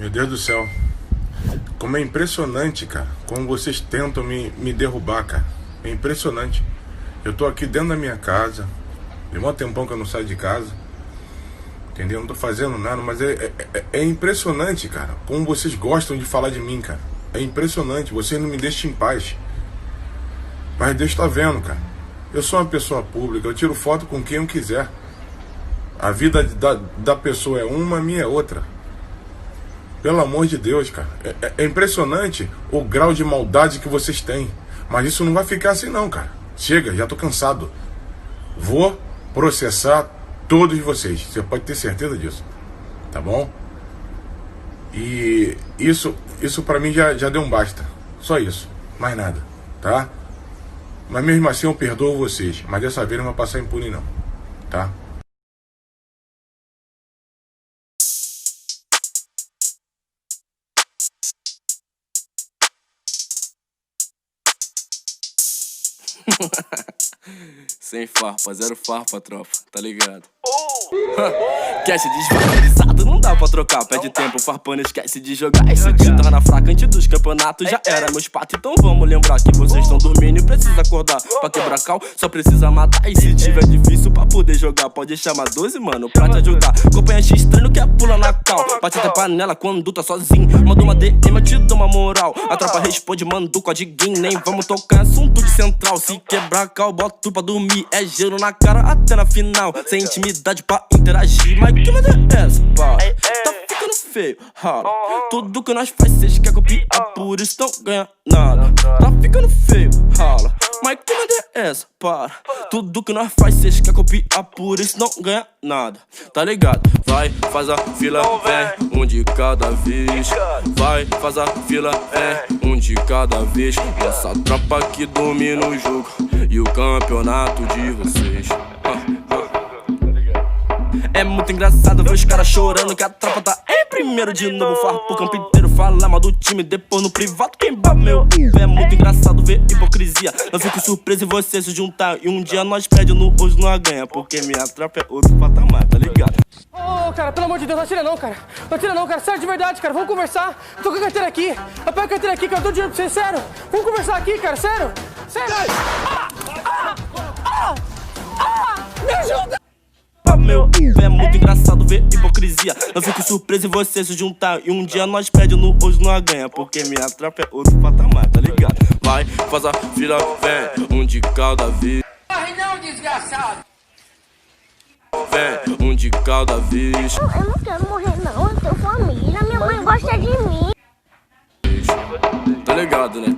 Meu Deus do céu. Como é impressionante, cara. Como vocês tentam me derrubar, cara. É impressionante. Eu tô aqui dentro da minha casa. Tem um tempão que eu não saio de casa. Entendeu? Não tô fazendo nada, mas é impressionante, cara. Como vocês gostam de falar de mim, cara. É impressionante. Vocês não me deixam em paz. Mas Deus tá vendo, cara. Eu sou uma pessoa pública. Eu tiro foto com quem eu quiser. A vida da pessoa é uma, a minha é outra. Pelo amor de Deus, cara. É impressionante o grau de maldade que vocês têm. Mas isso não vai ficar assim não, cara. Chega, já tô cansado. Vou processar todos vocês. Você pode ter certeza disso. Tá bom? E isso pra mim já deu um basta. Só isso. Mais nada. Tá? Mas mesmo assim eu perdoo vocês. Mas dessa vez não vai passar impune não. Tá? Sem farpa, zero farpa, tropa, tá ligado? Cash desvalorizado, não dá pra trocar. Perde tempo, farpando, esquece de jogar. Esse time tava na fraca antes dos campeonatos. Já era meus patos, então vamos lembrar que vocês estão dormindo e precisa acordar. Pra quebrar cal, só precisa matar. E se tiver difícil pra poder jogar, pode chamar 12, mano, pra te ajudar. Acompanha X estranho que é pula na cal. Bate até panela quando tá sozinho. Manda uma DM, eu te dou uma moral. A tropa responde, manda o codiguinho. Nem vamos tocar assunto de central. Se quebrar cal, boto pra dormir. É gelo na cara até na final. Sem intimidade pra interagir. Mas que merda é essa, pá? Tá ficando feio, rala. Tudo que nós faz, cês quer copiar, por isso não ganha nada. Tá ficando feio, rala. Mas que merda é essa, para? Tudo que nós faz, cês quer copiar, por isso não ganha nada. Tá ligado? Vai, faz a fila, vem, um de cada vez. Vai, faz a fila, vem, um de cada vez. Essa tropa que domina o jogo e o campeonato de vocês. É muito engraçado ver os caras chorando que a tropa tá em primeiro de novo. Farpa o campo inteiro, fala mal do time, depois no privado quem bate meu cu. É muito engraçado ver hipocrisia. Eu fico surpreso em você se juntar e um dia nós perde, hoje nós ganha. Porque minha tropa é outro patamar, tá ligado? Ô, cara, pelo amor de Deus, não atira não, cara. Não atira não, cara, sério, de verdade, cara, vamos conversar. Eu tô com a carteira aqui, eu pego a carteira aqui, cara, eu dou dinheiro pra você, sério. Vamos conversar aqui, cara, sério. Sério. Me ajuda! Meu é muito engraçado ver hipocrisia. Eu fico surpreso em você se juntar e um dia nós perde, hoje nós ganha. Porque minha tropa é outro patamar, tá ligado? Vai, faz a fila, vem, um de cada vez. Morre não, desgraçado! Vem, um de cada vez. Eu não quero morrer não, eu tenho família, minha mãe gosta de mim. Tá ligado, né?